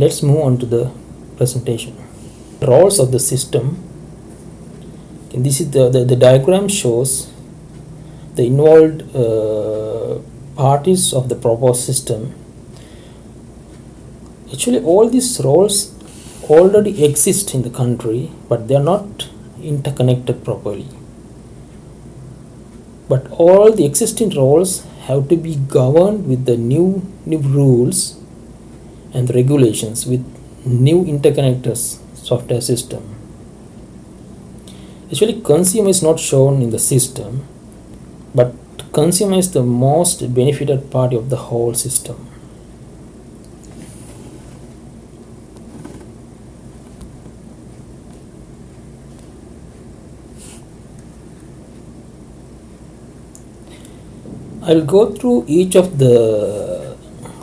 Let's move on to the presentation. Roles of the system. And this is the diagram shows the involved parties of the proposed system. Actually, all these roles already exist in the country, but they are not interconnected properly. But all the existing roles have to be governed with the new rules and regulations with new interconnectors software system. Actually, consumer is not shown in the system, but consumer is the most benefited party of the whole system. I'll go through each of the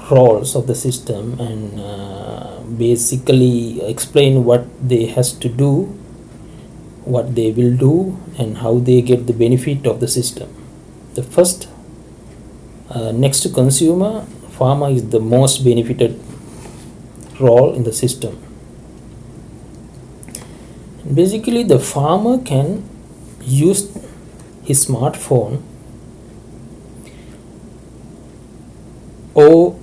roles of the system and basically explain what they has to do, what they will do, and how they get the benefit of the system. The first, next to consumer, farmer is the most benefited role in the system. Basically, the farmer can use his smartphone, or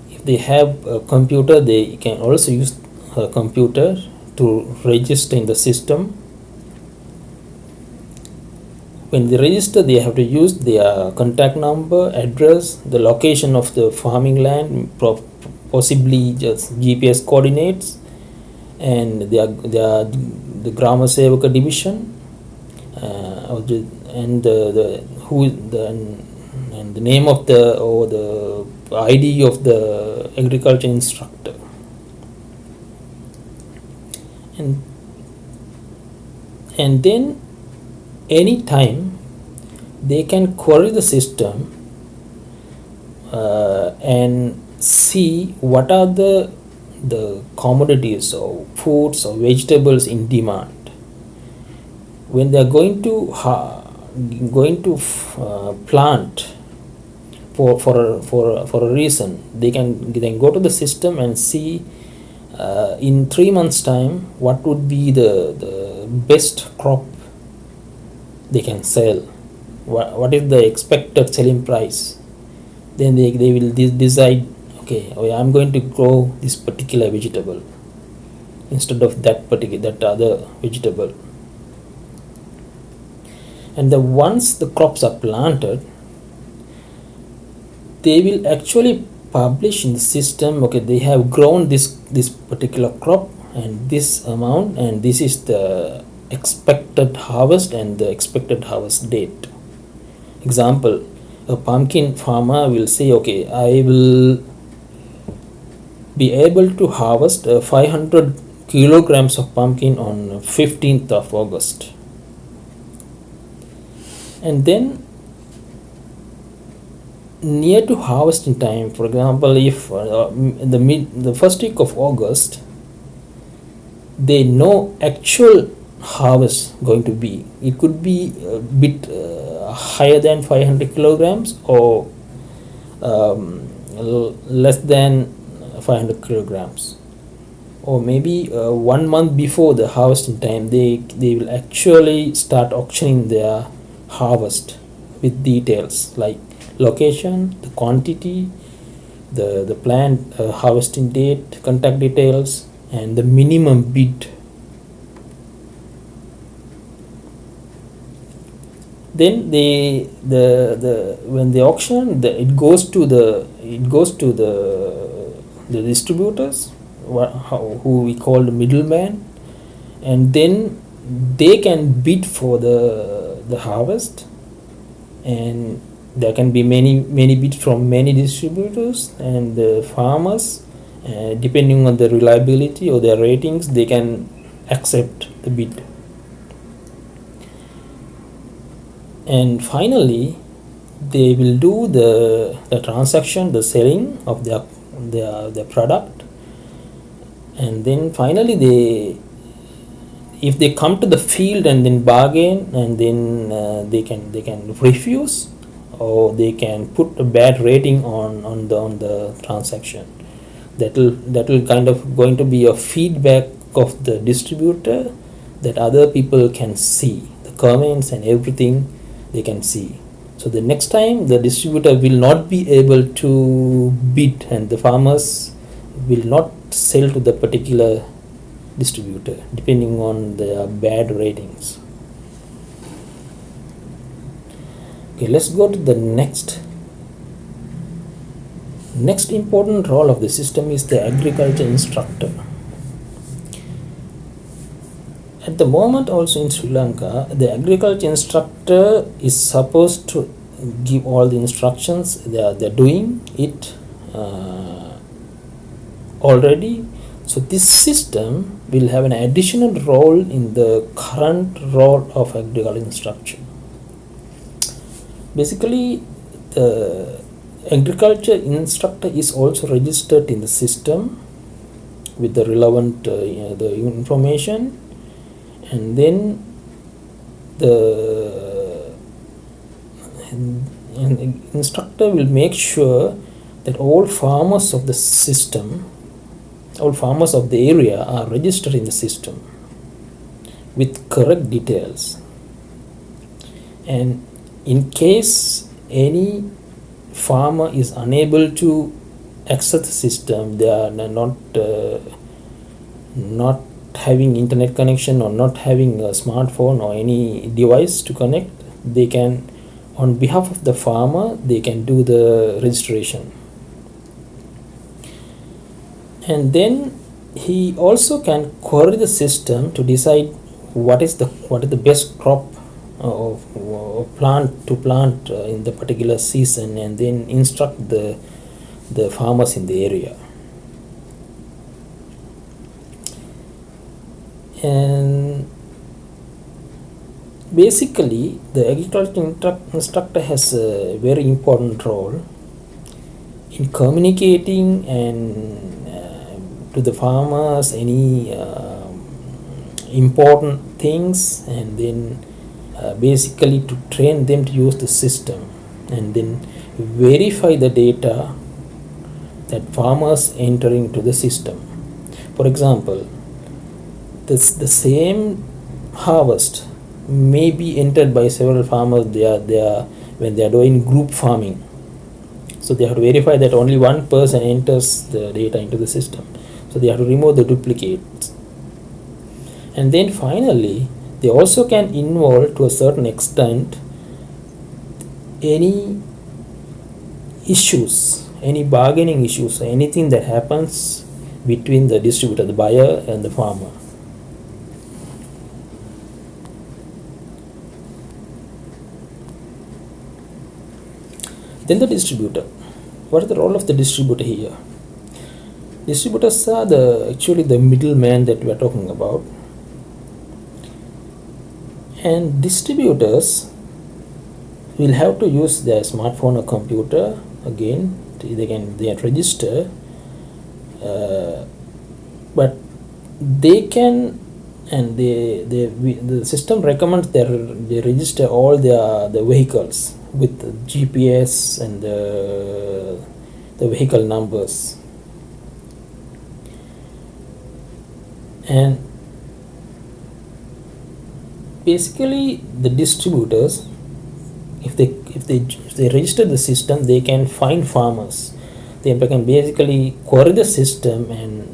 if they have a computer, they can also use a computer to register in the system. When they register, they have to use their contact number, address, the location of the farming land, possibly just GPS coordinates, and the Grama Sevaka division, and the name of the ID of the agriculture instructor. And then anytime they can query the system and see what are the commodities or foods or vegetables in demand. When they are going to plant for a reason, they can go to the system and see in 3 months time what would be the best crop they can sell, what is the expected selling price. Then they will decide, okay, I'm going to grow this particular vegetable instead of that other vegetable. And once the crops are planted, they will actually publish in the system, okay, they have grown this particular crop and this amount, and this is the expected harvest and the expected harvest date. Example, a pumpkin farmer will say, okay, I will be able to harvest 500 kilograms of pumpkin on 15th of August. And then near to harvesting time, for example, if the first week of August, they know actual harvest going to be, it could be a bit higher than 500 kilograms or less than 500 kilograms, or maybe 1 month before the harvesting time, they will actually start auctioning their harvest with details like location, the quantity, the plant harvesting date, contact details, and the minimum bid. Then when they auction, it goes to the distributors, who we call the middleman, and then they can bid for the harvest, and there can be many bids from many distributors, and the farmers, depending on the reliability or their ratings, they can accept the bid. And finally, they will do the transaction, the selling of their product, and then finally if they come to the field and then bargain, and then they can refuse, or they can put a bad rating on the transaction. That will kind of going to be a feedback of the distributor that other people can see the comments and everything they can see. So the next time the distributor will not be able to bid, and the farmers will not sell to the particular distributor depending on their bad ratings. Okay, let's go to the next important role of the system is the agriculture instructor. At the moment also in Sri Lanka, the agriculture instructor is supposed to give all the instructions. They're doing it already. So this system will have an additional role in the current role of agriculture instruction. Basically, the agriculture instructor is also registered in the system with the relevant the information, and then the instructor will make sure that all farmers of the system, all farmers of the area are registered in the system with correct details. And in case any farmer is unable to access the system, they are not having internet connection or not having a smartphone or any device to connect, they can, on behalf of the farmer, they can do the registration. And then he also can query the system to decide what is the best crop of plant to plant in the particular season, and then instruct the farmers in the area. And basically the agriculture instructor has a very important role in communicating and to the farmers any important things, and then basically to train them to use the system, and then verify the data that farmers enter into the system. For example, the same harvest may be entered by several farmers. When they are doing group farming, so they have to verify that only one person enters the data into the system. So they have to remove the duplicates. And then finally, they also can involve to a certain extent any issues, any bargaining issues, anything that happens between the distributor, the buyer, and the farmer. Then the distributor. What is the role of the distributor here? Distributors are actually the middleman that we are talking about. And distributors will have to use their smartphone or computer. Again, they can register, but they can, and the system recommends they register all the vehicles with the GPS and the vehicle numbers. And basically the distributors, if they register the system, they can find farmers. They can basically query the system and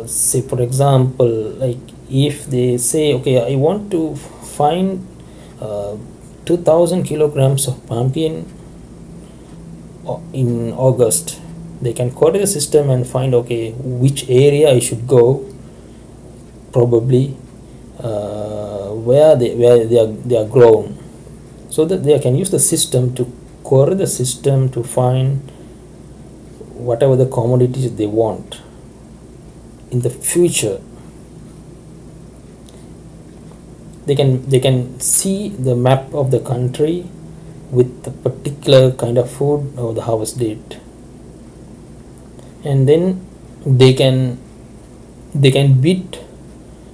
say, for example, like if they say, okay, I want to find 2000 kilograms of pumpkin in August, they can query the system and find, okay, which area I should go, probably where they are grown, so that they can use the system to query the system to find whatever the commodities they want in the future. They can see the map of the country with the particular kind of food or the harvest date, and then they can bid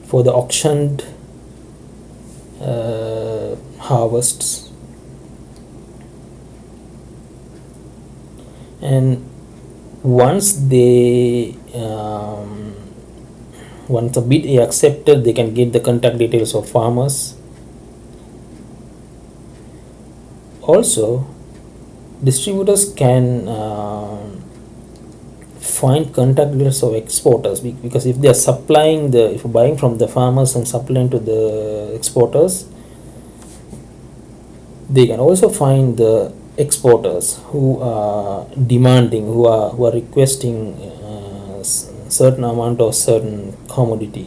for the auctioned harvests. And once they once the bid is accepted, they can get the contact details of farmers. Also, distributors can find contact details of exporters, because if they are supplying if buying from the farmers and supplying to the exporters, they can also find the exporters who are demanding, who are requesting certain amount of certain commodity.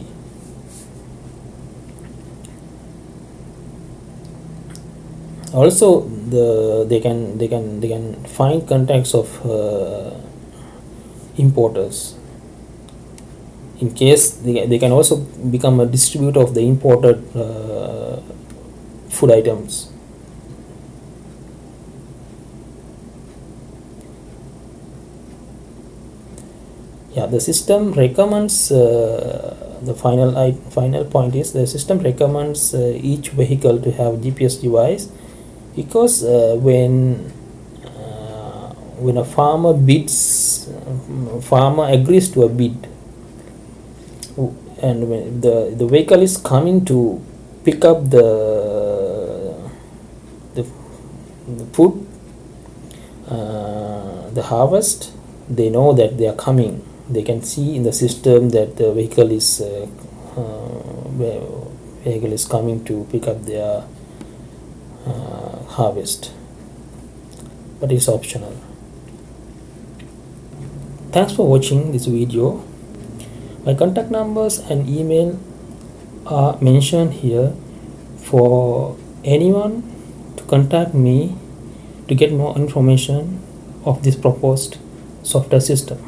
Also, they can find contacts of importers. In case they can also become a distributor of the imported food items. Yeah, the system recommends the final point is the system recommends each vehicle to have GPS device, because when a farmer bids, farmer agrees to a bid, and when the vehicle is coming to pick up the food, the harvest, they know that they are coming. They can see in the system that the vehicle is coming to pick up their harvest, but it's optional. Thanks for watching this video. My contact numbers and email are mentioned here for anyone to contact me to get more information of this proposed software system.